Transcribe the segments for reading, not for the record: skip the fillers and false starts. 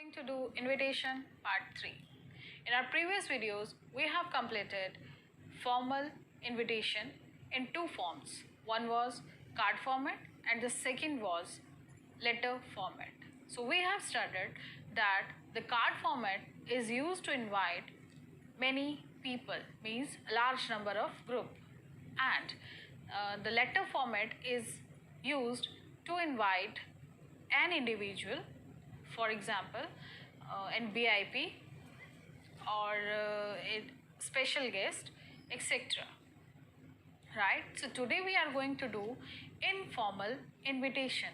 going to do invitation part 3. In our previous videos, we have completed formal invitation in two forms. One was card format and the second was letter format. So we have studied that the card format is used to invite many people, means a large number of group, and the letter format is used to invite an individual, for example an VIP or a special guest, etc. Right? So today we are going to do informal invitation.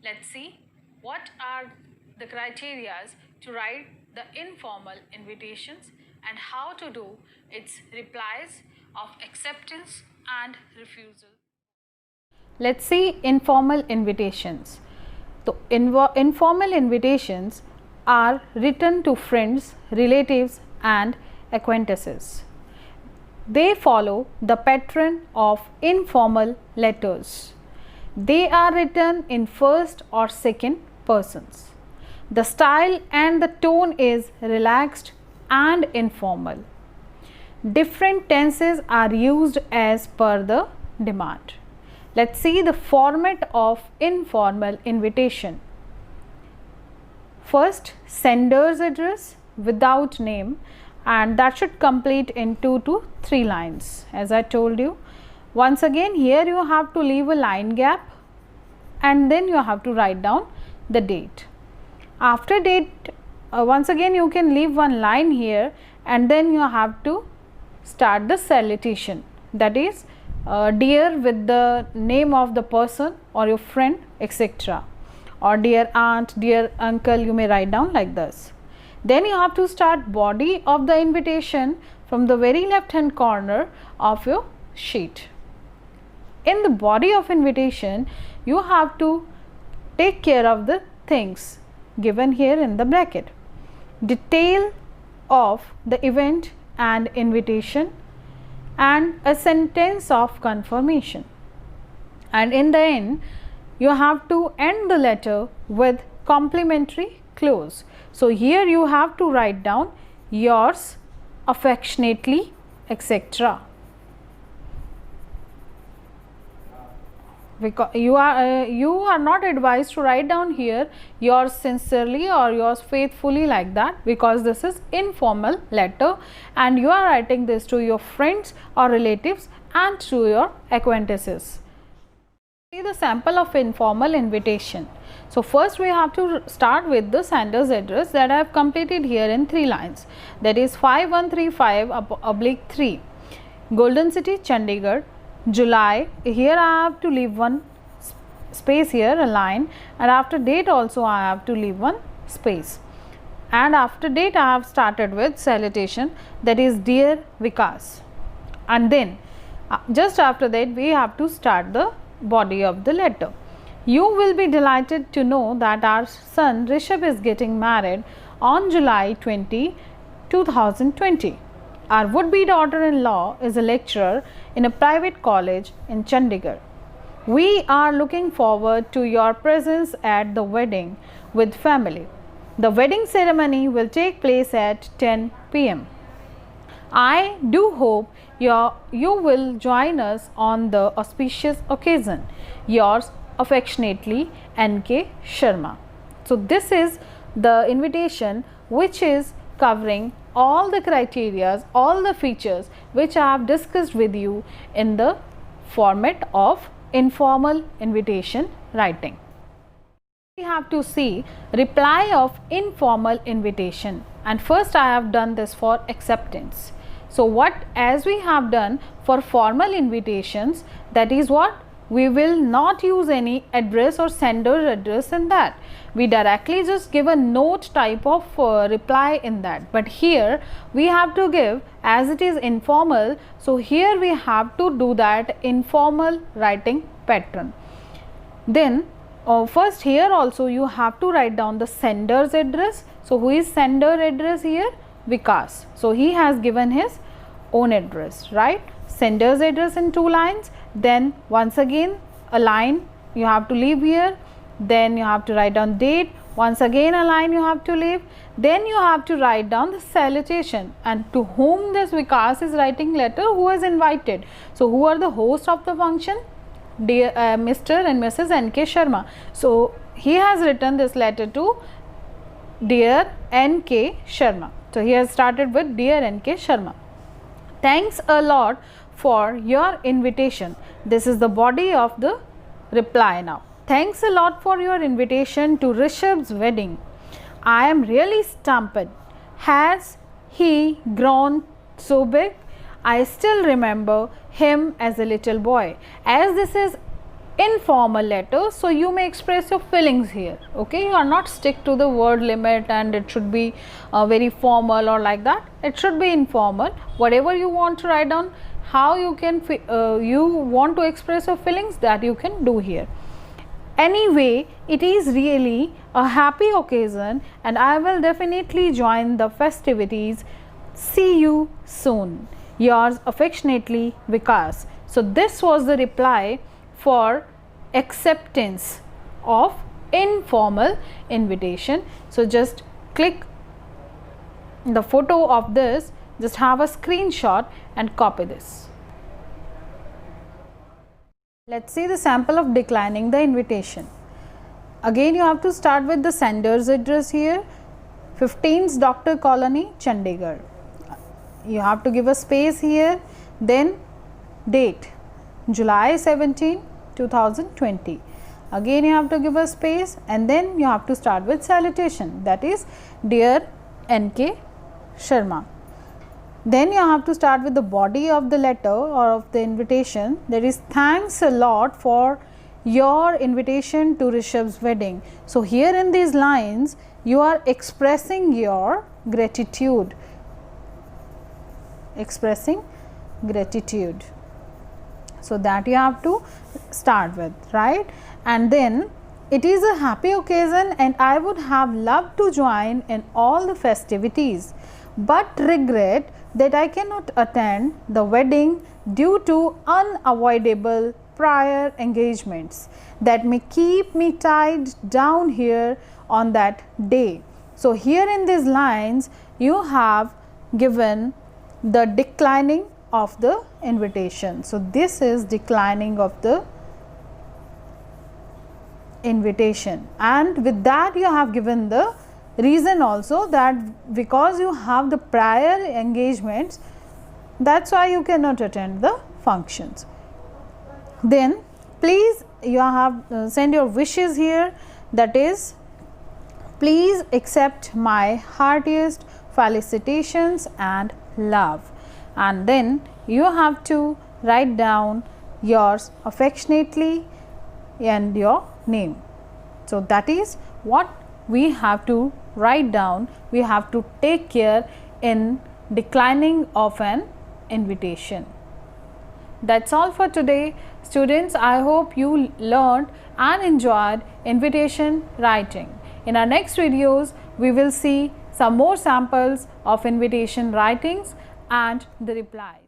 Let's see what are the criterias to write the informal invitations and how to do its replies of acceptance and refusal. Let's see informal invitations. So informal invitations are written to friends, relatives and acquaintances. They follow the pattern of informal letters. They are written in first or second persons. The style and the tone is relaxed and informal. Different tenses are used as per the demand. Let's see the format of informal invitation. First, sender's address without name, and that should complete in 2 to 3 lines, as I told you. Once again, here you have to leave a line gap and then you have to write down the date. After date, once again you can leave one line here and then you have to start the salutation, that is dear with the name of the person or your friend, etc., or dear aunt, dear uncle, you may write down like this. Then you have to start body of the invitation from the very left hand corner of your sheet. In the body of invitation, you have to take care of the things given here in the bracket. Detail of the event and invitation and a sentence of confirmation. And in the end, you have to end the letter with complimentary close. So here you have to write down yours affectionately, etc. Because you are not advised to write down here yours sincerely or yours faithfully like that, because this is informal letter and you are writing this to your friends or relatives and to your acquaintances. See the sample of informal invitation. So first we have to start with the sender's address that I have completed here in 3 lines, that is 5135/3 Golden City, Chandigarh, July. Here I have to leave one space here, a line, and after date also I have to leave one space, and after date I have started with salutation, that is dear Vikas, and then just after that we have to start the body of the letter. You will be delighted to know that our son Rishabh is getting married on July 20, 2020. Our would-be daughter-in-law is a lecturer in a private college in Chandigarh. We are looking forward to your presence at the wedding with family. The wedding ceremony will take place at 10 p.m. I do hope you will join us on the auspicious occasion. Yours affectionately, N.K. Sharma. So this is the invitation which is covering all the criterias, all the features which I have discussed with you in the format of informal invitation writing. We have to see reply of informal invitation, and first I have done this for acceptance. So as we have done for formal invitations, that is what we will not use any address or sender address in that. We directly just give a note type of reply in that, but here we have to give, as it is informal, so here we have to do that informal writing pattern. Then first here also you have to write down the sender's address. So who is sender address here? Vikas. So he has given his own address, right? Sender's address in 2 lines, then once again a line you have to leave here, then you have to write down date, Once again a line you have to leave. Then you have to write down the salutation, and to whom this Vikas is writing letter, who is invited. So who are the hosts of the function? Dear Mr. and Mrs. N.K. Sharma. So he has written this letter to dear N.K. Sharma. So he has started with dear N.K. Sharma. Thanks a lot for your invitation. This is the body of the reply now. Thanks a lot for your invitation to Rishabh's wedding. I am really stumped. Has he grown so big? I still remember him as a little boy. As this is informal letter, so you may express your feelings here. Okay, you are not stick to the word limit and it should be very formal or like that. It should be informal. Whatever you want to write down, how you can you want to express your feelings, that you can do here. Anyway, it is really a happy occasion and I will definitely join the festivities. See you soon. Yours affectionately, Vikas. So this was the reply for acceptance of informal invitation. So just click the photo of this, just have a screenshot and copy this. Let's see the sample of declining the invitation. Again you have to start with the sender's address here, 15's Doctor Colony, Chandigarh. You have to give a space here, then date July 17, 2020. Again you have to give a space and then you have to start with salutation, that is dear N.K. Sharma. Then you have to start with the body of the letter or of the invitation, that is thanks a lot for your invitation to Rishabh's wedding. So here in these lines you are expressing your gratitude, so that you have to start with, right? And then it is a happy occasion and I would have loved to join in all the festivities, but regret that I cannot attend the wedding due to unavoidable prior engagements that may keep me tied down here on that day. So here in these lines you have given the declining of the invitation. So this is declining of the invitation, and with that you have given the reason also, that because you have the prior engagements, that's why you cannot attend the functions. Then please you have send your wishes here, that is please accept my heartiest felicitations and love, and then you have to write down yours affectionately and your name. So that is what we have to write down. We have to take care in declining of an invitation. That's all for today, students. I hope you learned and enjoyed invitation writing. In our next videos we will see some more samples of invitation writings and the replies.